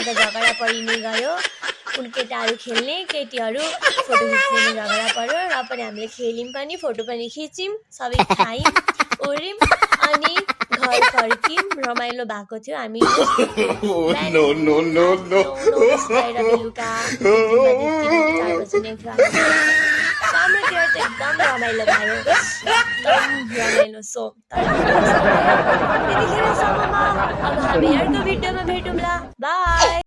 त झगडा परि नै गयो। केटाहरू खेल्ने, केटीहरू फोटो खिच्ने झगडा पर्यो र पनि हामीले खेल्यौँ पनि, फोटो पनि खिच्यौँ, सबै खायौँ ओर्यौँ अनि घर फर्क्यौँ। रमाइलो भएको थियो। हामी बिहान No, no, no, 8, 9, 9 बजेर बेलुका 3 बजे 4 बजे नै थियो हामी घर आएको। हाम्रो तिहार त एकदम रमाइलो भयो, एकदम रमाइलो। सो त्यतिखेरसम्ममा अब हामी अर्को भिडियोमा भेटौँला। बाई।